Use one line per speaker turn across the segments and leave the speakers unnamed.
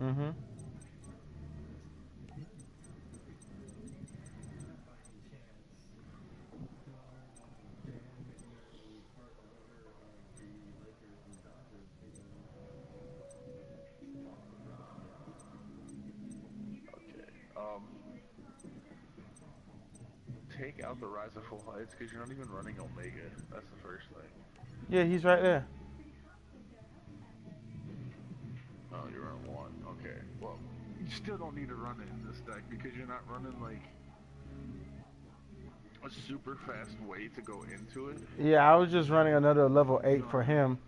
Mm-hmm.
Okay. Take out the Rise of Full Heights because you're not even running Omega. That's the first thing.
Yeah, he's right there.
Oh, you're on one. Okay. Well, you still don't need to run it in this deck because you're not running like a super fast way to go into it.
Yeah, I was just running another level
You
8
know what
for
I mean?
him.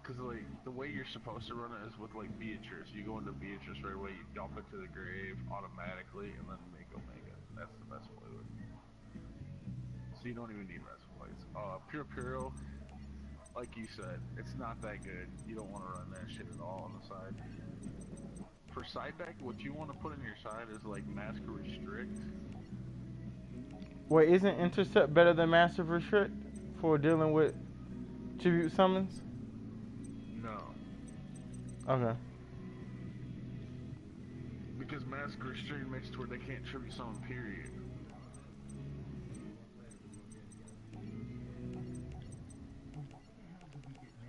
Because like the way you're supposed to run it is with like Beatrice. You go into Beatrice right away, you dump it to the grave automatically, and then make Omega. That's the best way. So you don't even need Wrestle Fights. Pure Puro, like you said, it's not that good. You don't want to run that shit at all on the side. For side deck, what you want to put in your side is like Masker Restrict.
Wait, isn't Intercept better than Massive Restrict for dealing with tribute summons?
No,
Okay.
because Masker Restrict makes it where they can't tribute summon. Period.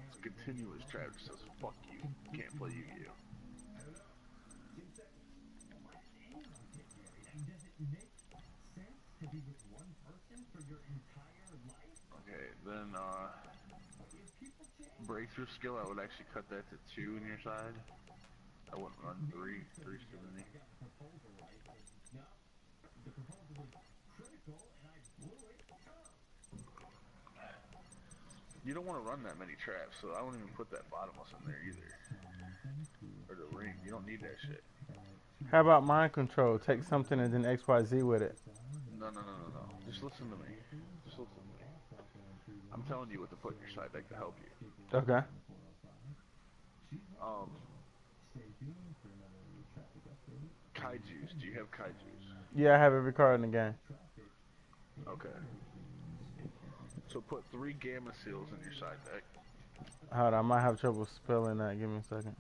It's continuous trap says fuck you. Can't play Yu-Gi-Oh. Okay, then breakthrough skill, I would actually cut that to 2 in your side. I wouldn't run 3. Three's too many. You don't want to run that many traps, so I wouldn't even put that bottomless in there either. Or the ring. You don't need that shit.
How about Mind Control? Take something and then XYZ with it.
No, no, no, no, no. Just listen to me. Just listen to me. I'm telling you what to put in your side deck to help you.
Okay.
Um, Kaijus. Do you have Kaijus?
Yeah, I have every card in the game.
Okay. So put 3 Gamma Seals in your side deck.
Hold on, I might have trouble spelling that. Give me a second.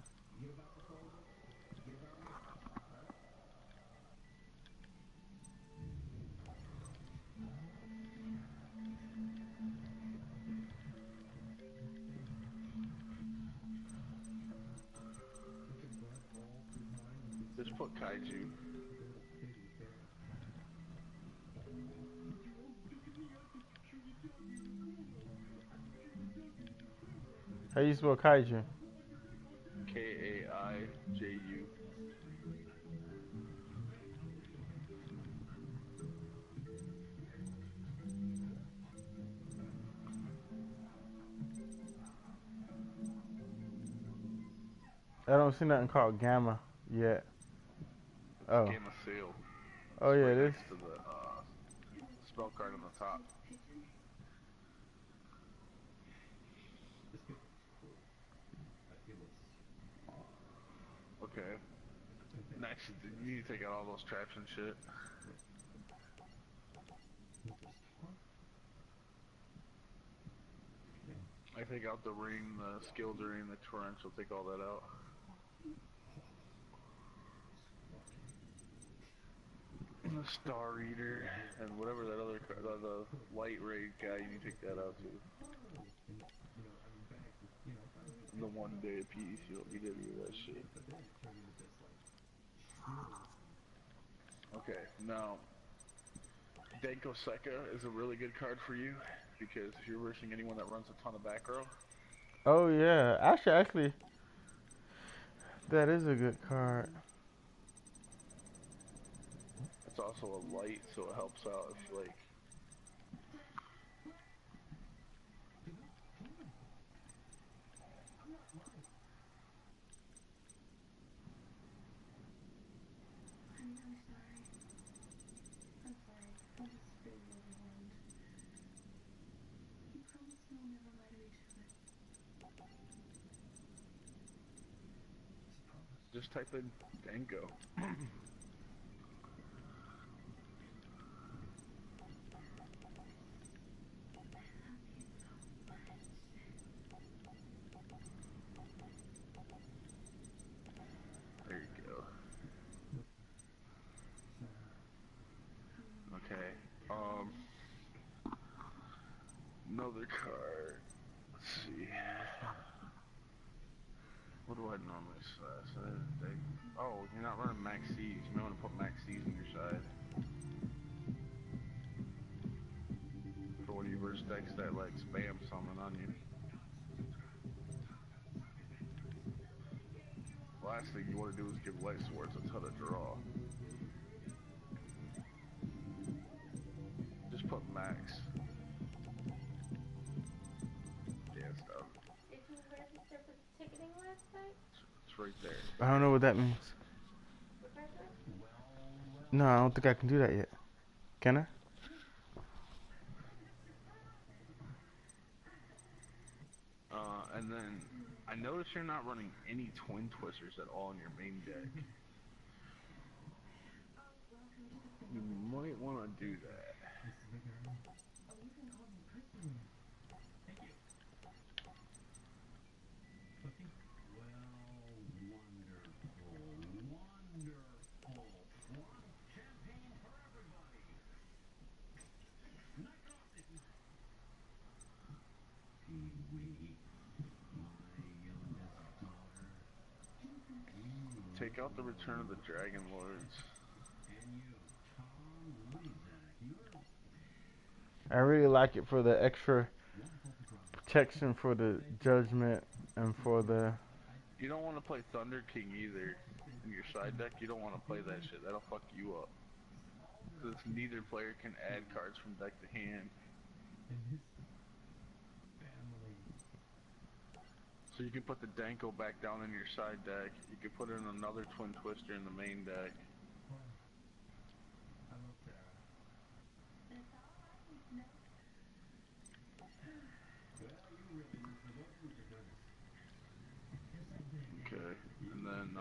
Just put Kaiju.
How you spell Kaiju?
Kaiju.
I don't see nothing called Gamma yet.
It's
Oh.
Gamma Seal.
Oh
It's
yeah,
right
this.
next to the spell card on the top. Okay. Next, you need to take out all those traps and shit. I take out the ring, the skill ring, the torrential, take all that out. And the Star Reader, and whatever that other card, the Light Raid guy, you need to take that out too. And the 1 day piece, you don't need any of that shit. Okay, now, Denko Sekka is a really good card for you, because if you're versing anyone that runs a ton of back row,
Oh yeah. Actually, that is a good card.
it's also a light, so it helps out if you like. Just type in Denko. other car. Let's see. What do I normally say? Oh, you're not running max C's. You may want to put max C's on your side. For when you verse decks that like spam something on you. Last thing you want to do is give light swords a ton of draw. Just put max. Yeah, stuff.
Did you register for the ticketing last night?
It's right there.
I don't know what that means.
What register?
No, I don't think I can do that yet. Can I?
And then I notice you're not running any twin twisters at all in your main deck. You might want to do that. Take out the Return of the Dragon Lords.
I really like it for the extra protection for the judgment and for the...
You don't want to play Thunder King either in your side deck. You don't want to play that shit. That'll fuck you up. Because neither player can add cards from deck to hand. So you can put the Danko back down in your side deck. You can put in another Twin Twister in the main deck. Okay, and then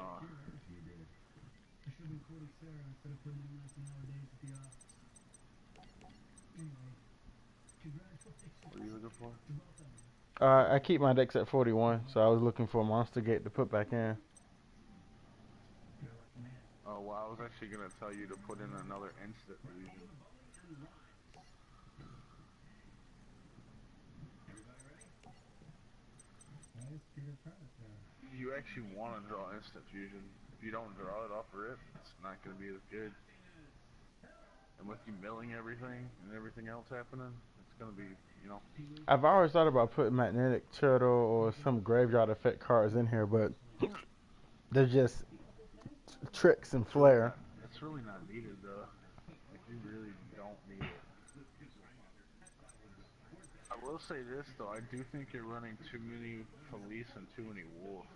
what are you looking for?
I keep my decks at 41, so I was looking for a Monster Gate to put back in.
Oh, well, I was actually going to tell you to put in another instant fusion. You actually want to draw instant fusion. If you don't draw it off rip, it's not going to be as good. And with you milling everything and everything else happening, it's going to be, you know.
I've always thought about putting Magnetic Turtle or some graveyard effect cards in here, but they're just tricks and flair.
It's really not needed, though. Like, you really don't need it. I will say this, though. I do think you're running too many Police and too many Wolf.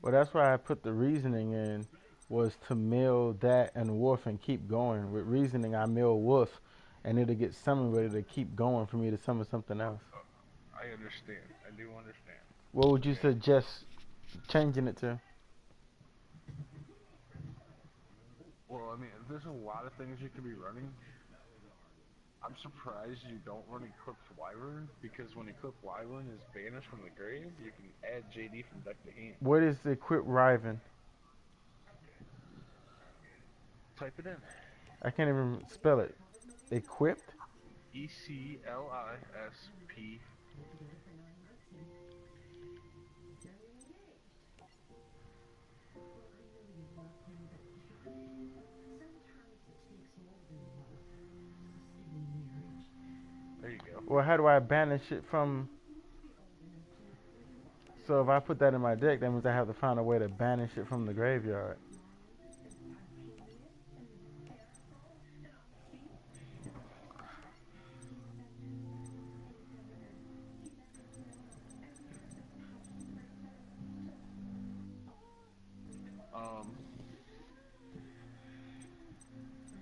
Well, that's why I put the Reasoning in, was to mill that and Wolf and keep going. With Reasoning, I mill Wolf, and it'll get summoned ready to keep going for me to summon something else.
I understand. I do understand.
What would you suggest changing it to?
Well, I mean, there's a lot of things you could be running. I'm surprised you don't run Eclipse Wyvern, because when Eclipse Wyvern is banished from the grave, you can add JD from deck to hand.
What is the Equip Riven?
Type it in.
I can't even spell it. Equipped?
ECLISP. There you go.
Well, how do I banish it from... So if I put that in my deck, that means I have to find a way to banish it from the graveyard.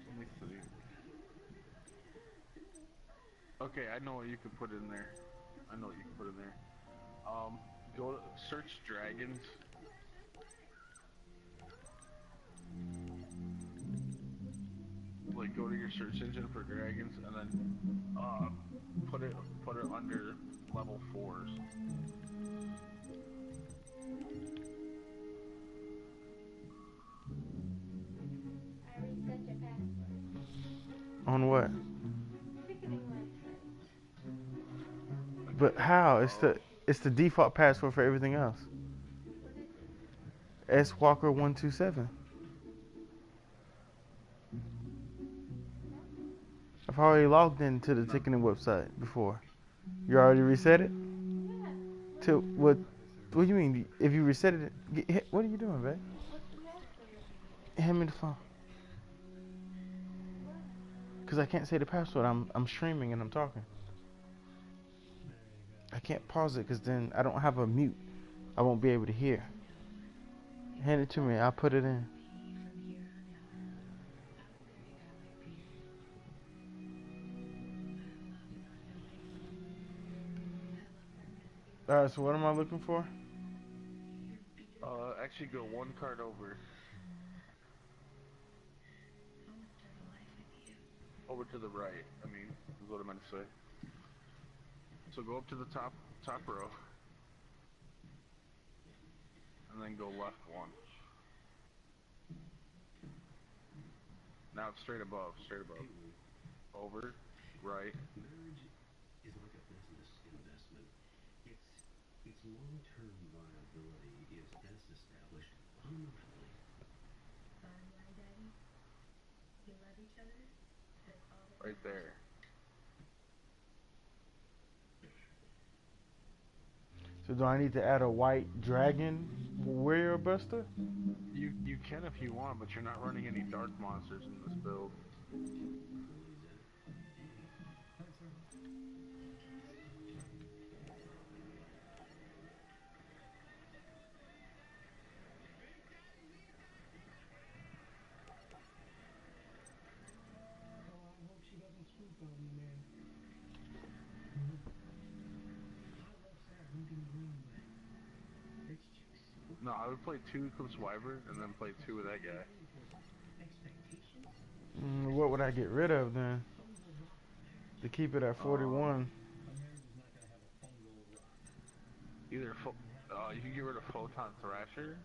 Let me see. Okay, I know what you can put in there. Go to search dragons. Like, go to your search engine for dragons, and then put it under level 4s.
On what?
Ticketing website.
But
Okay.
how?
Oh,
It's the default password for everything else.
What is it?
swalker127.
No?
I've already logged into the
no.
ticketing website before. You already reset it?
Yeah. What
To
is it?
what? What do you mean? If you reset it, what are you doing, babe?
What's the password?
Hand me the phone.
What?
Cause I can't say the password. I'm streaming and I'm talking. I can't pause it because then I don't have a mute. I won't be able to hear. Hand it to
What?
me. I'll put it in. All right. So what am I looking for?
Actually go one card over. Over to the right. I mean, is what I meant to say. So go up to the top row, and then go left one. Now it's straight above, straight above. Over, right.
Marriage is like a business investment. Its long-term viability is best established fundamentally.
Bottom line, Daddy, you love each other. That's all that
Right
matters.
there.
So do I need to add a white dragon warrior buster?
You can if you want, but you're not running any dark monsters in this build. No, I would play 2 Eclipse Wyvern and then play 2 with that guy.
What would I get rid of then? To keep it at
Um,
41.
either you can get rid of Photon Thrasher,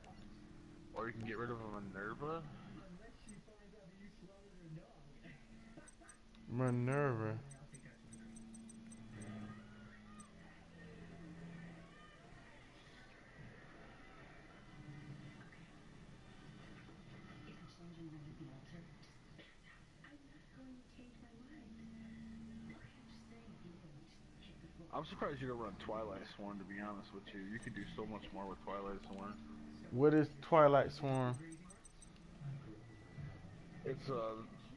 or you can get rid of a Minerva.
Minerva.
I'm surprised you don't run Twilight Sworn, to be honest with you. You could do so much more with Twilight Sworn.
What is Twilight Swarm?
It's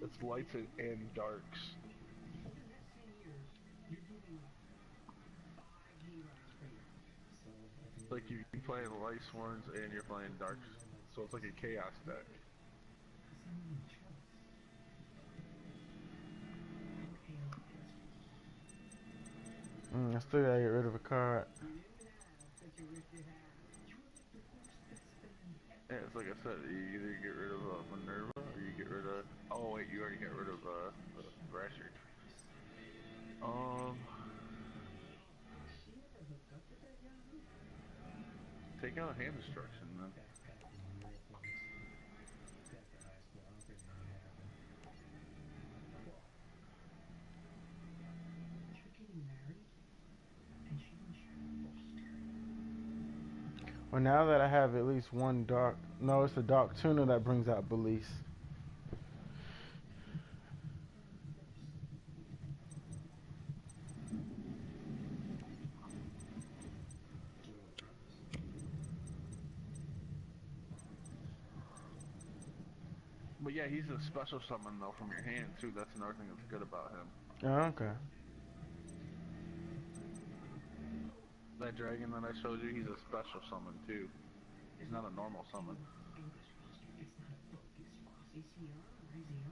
it's lights and darks. Like you're playing Light Sworns and you're playing darks, so it's like a chaos deck.
I still gotta get rid of a card.
Yeah, it's like I said, you either get rid of Minerva or you get rid of. Oh wait, you already got rid of Thrasher. Um, take out Hand Destruction then.
Well, now that I have at least one dark, no, it's the dark tuner that brings out Belize.
But yeah, he's a special summon though from your hand too. That's another thing that's good about him.
Oh, okay.
That dragon that I showed you, he's a special summon too. He's not a normal summon.
Hey, baby.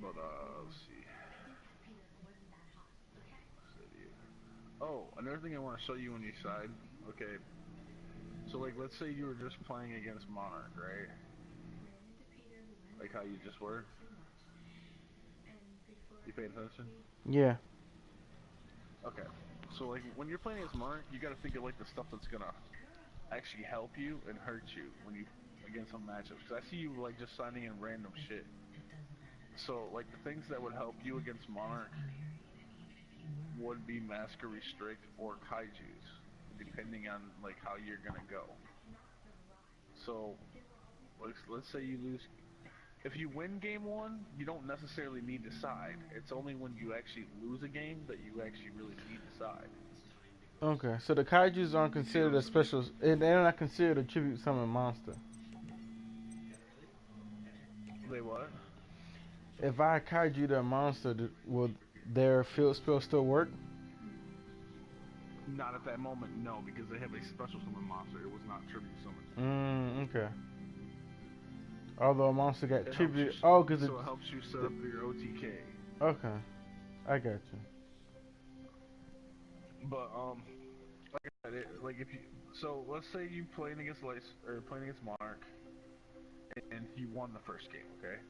But let's see. Oh, another thing I want to show you when you side. Okay, so like let's say you were just playing against Monarch, right? Like how you just were. You paying attention?
Yeah.
Okay. So like when you're playing as Mark, you got to think of like the stuff that's gonna actually help you and hurt you when you against some matchups. Cause I see you like just signing in random shit. So like the things that would help you against Monarch would be Masker Restrict or Kaijus, depending on like how you're gonna go. So let's say you lose. If you win game one, you don't necessarily need to side. It's only when you actually lose a game that you actually really need to side.
Okay, so the kaijus aren't considered a special. They're not considered a tribute summon monster.
They what?
If I kaiju their monster, will their field spell still work?
Not at that moment, no, because they have a special summon monster. It was not tribute summon.
Okay. Although a monster got
It helps you,
tribute. Oh, cause
so it helps you set up your OTK.
Okay, I got you.
But like I said, like if you, so let's say you playing against Lice or playing against Monarch, and you won the first game, okay?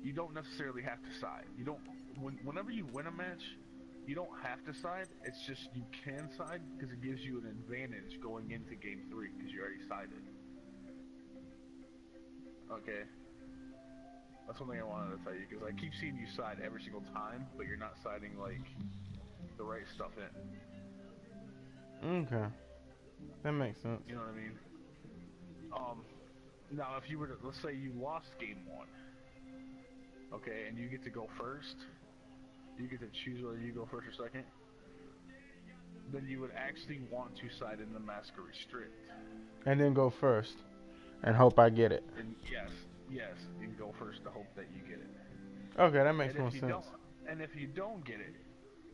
You don't necessarily have to side. You don't. Whenever you win a match, you don't have to side. It's just you can side because it gives you an advantage going into game 3 because you already sided. Okay. That's one thing I wanted to tell you because I keep seeing you side every single time, but you're not siding like the right stuff in.
Okay, that makes sense.
You know what I mean? Now if you were to, let's say you lost game 1, okay, and you get to go first, you get to choose whether you go first or second, then you would actually want to side in the Masker Restrict.
And then go first, and hope I get it.
And yes, you can go first to hope that you get it.
Okay, that makes more sense.
And if you don't get it,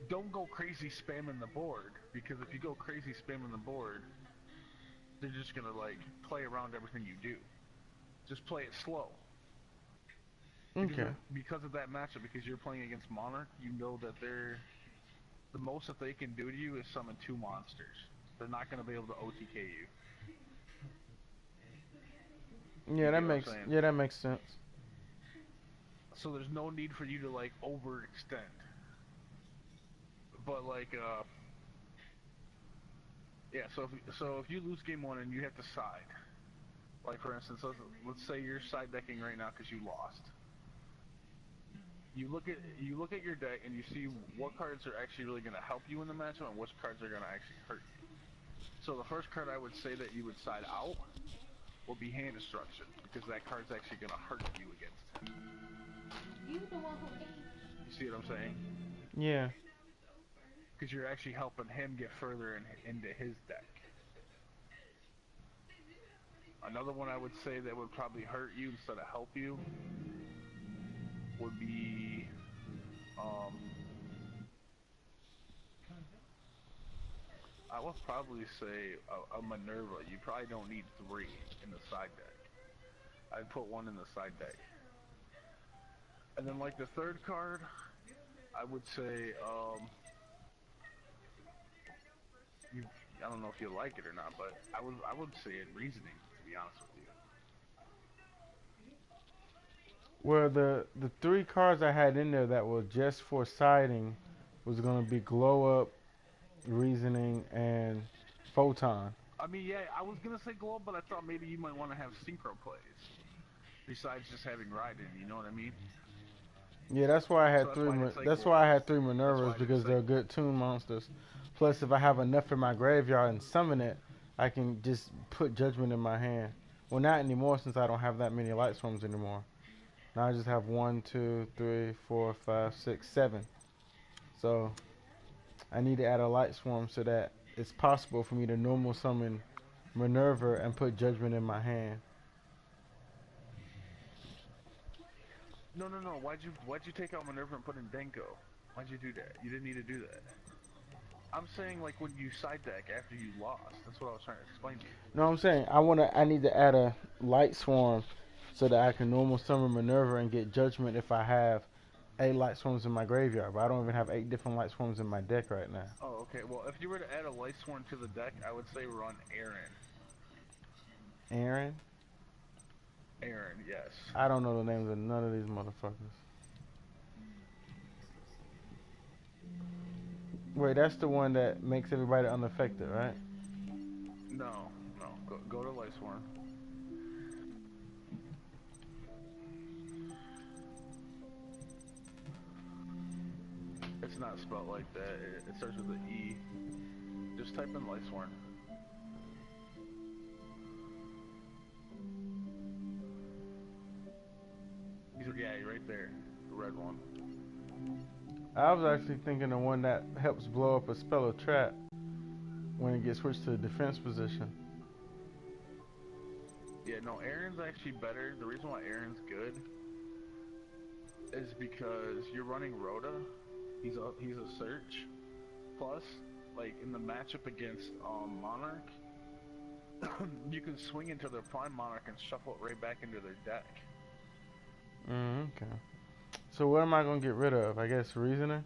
don't go crazy spamming the board, because if you go crazy spamming the board, they're just gonna like play around everything you do. Just play it slow.
Okay.
Because of that matchup, because you're playing against Monarch, you know that the most that they can do to you is summon 2 monsters. They're not gonna be able to OTK you.
Yeah, that makes sense.
So there's no need for you to like overextend. But like yeah, so if you lose game 1 and you have to side, like for instance, let's say you're side decking right now because you lost. You look at your deck and you see what cards are actually really going to help you in the matchup and which cards are going to actually hurt you. So the first card I would say that you would side out will be Hand Destruction, because that card's actually going to hurt you against him.
You the one who ate.
You see what I'm saying?
Yeah.
Because you're actually helping him get further into his deck. Another one I would say that would probably hurt you instead of help you would be I would probably say a Minerva. You probably don't need 3 in the side deck. I'd put 1 in the side deck. And then like the third card, I would say I don't know if you like it or not, but I would say it Reasoning, to be honest with you.
Well, the 3 cards I had in there that were just for siding was gonna be Glow Up, Reasoning, and Photon.
I mean, yeah, I was gonna say Glow, but I thought maybe you might want to have synchro plays besides just having Raiden. You know what I mean?
Yeah, that's why I had
So
3.
that's why
That's
Glow.
why I had 3
That's why
Minervas,
I
because
didn't
they're
say
good tune monsters. Plus, if I have enough in my graveyard and summon it, I can just put Judgment in my hand. Well, not anymore since I don't have that many Light Swarms anymore. Now I just have 1, 2, 3, 4, 5, 6, 7. So I need to add a Light Swarm so that it's possible for me to normal summon Minerva and put Judgment in my hand.
No. Why'd you take out Minerva and put in Denko? Why'd you do that? You didn't need to do that. I'm saying like when you side deck after you lost. That's what I was trying to explain to you.
No, I'm saying I need to add a Light Swarm so that I can normal summon Minerva and get Judgment if I have 8 Light Swarms in my graveyard. But I don't even have 8 different Light Swarms in my deck right now.
Oh, okay. Well, if you were to add a Light Swarm to the deck, I would say run Aaron.
Aaron?
Aaron, yes.
I don't know the names of none of these motherfuckers. Wait, that's the one that makes everybody unaffected, right?
No, no. Go to Lightsworn. It's not spelled like that. It starts with an E. Just type in Lightsworn. Yeah, right there. The red one.
I was actually thinking the one that helps blow up a spell or trap when it gets switched to the defense position.
Yeah, no, Aaron's actually better. The reason why Aaron's good is because you're running Rhoda. He's a search. Plus, like in the matchup against Monarch, you can swing into their Prime Monarch and shuffle it right back into their deck.
Okay. So what am I gonna get rid of? I guess reasoning.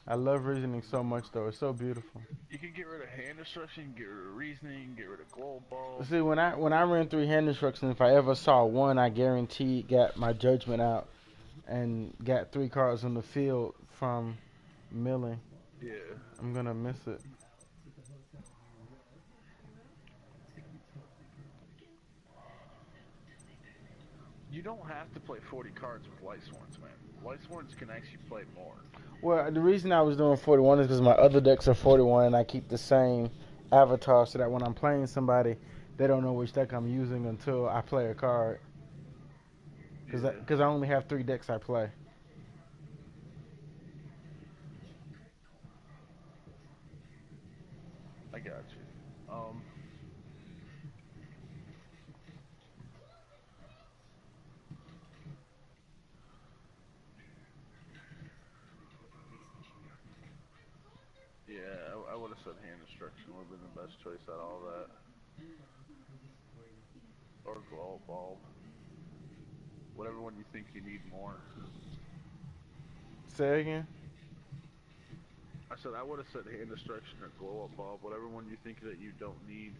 I love reasoning so much though. It's so beautiful.
You can get rid of hand destruction, get rid of reasoning, get rid of glow ball.
See, when I ran 3 hand instructions, if I ever saw one, I guaranteed got my judgment out and got 3 cards on the field from milling.
Yeah.
I'm gonna miss it.
You don't have to play 40 cards with Lightsworns, man. Lightsworns can actually play more.
Well, the reason I was doing 41 is because my other decks are 41 and I keep the same avatar so that when I'm playing somebody, they don't know which deck I'm using until I play a card. Because I only have 3 decks I play.
I got you. Yeah, I would have said hand destruction would have been the best choice out of all that. Or glow bulb. Whatever one you think you need more.
Say again?
I said I would have said hand destruction or glow up bulb. Whatever one you think that you don't need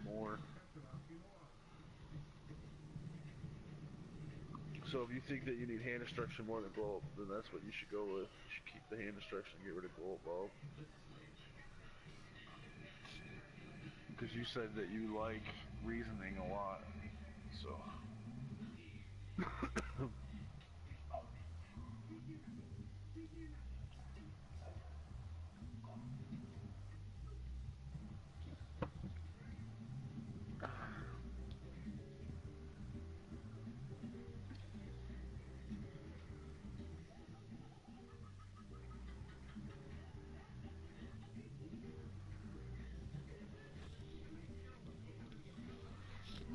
more. So if you think that you need hand destruction more than glow up, then that's what you should go with. You should keep the hand destruction and get rid of glow up bulb. Because you said that you like reasoning a lot. So.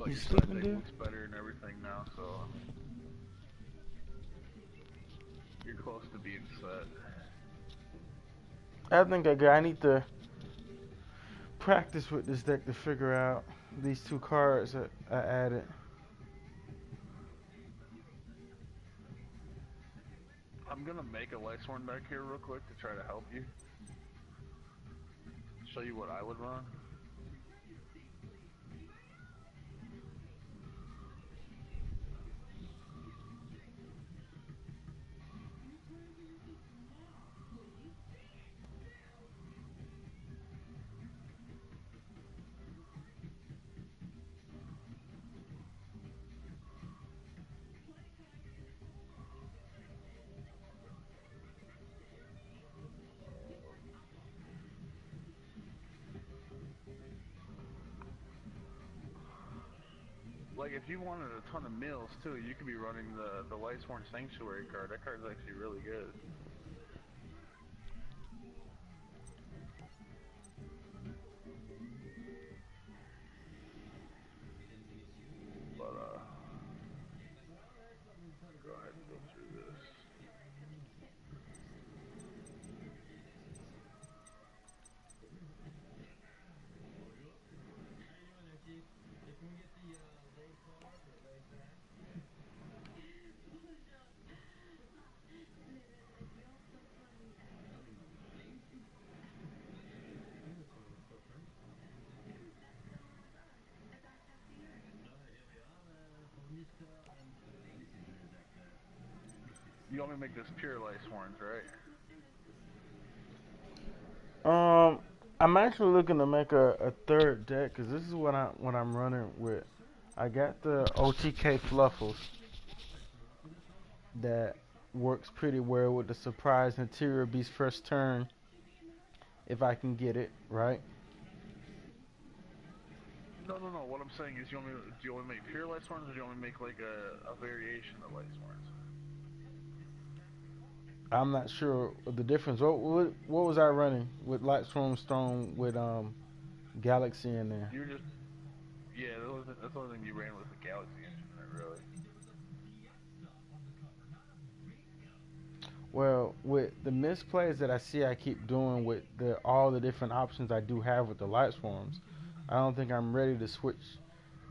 But
You
your side
sleeping,
deck
dude?
looks better and everything now, so I mean, you're close to being set.
I think I need to practice with this deck to figure out these 2 cards that I added.
I'm gonna make a Lightsworn deck here real quick to try to help you. Show you what I would run. Like if you wanted a ton of mills too, you could be running the Lightsworn Sanctuary card. That card's actually really good. But go ahead and go through this. You want me to make this pure Lightsworns, right?
Um, I'm actually looking to make a third deck because this is what I'm running with. I got the OTK Fluffles that works pretty well with the surprise interior beast first turn if I can get it right.
No, no, no. What I'm saying is, do you want me to make pure light swarms, or do you want me to make like a variation of light swarms?
I'm not sure the difference. What was I running with Lightstorm Stone with Galaxy in there?
You were just yeah. That's the only thing you ran was the Galaxy engine in it, really.
Well, with the misplays that I see I keep doing with the all the different options I do have with the light swarms, I don't think I'm ready to switch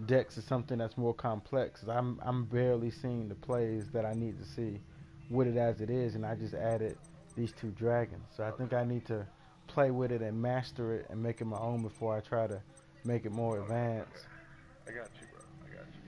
decks to something that's more complex. I'm barely seeing the plays that I need to see with it as it is, and I just added these two dragons. So I think
Okay.
I need to play with it and master it and make it my own before I try to make it more
Okay. Okay.
advanced.
I got you, bro. I got you.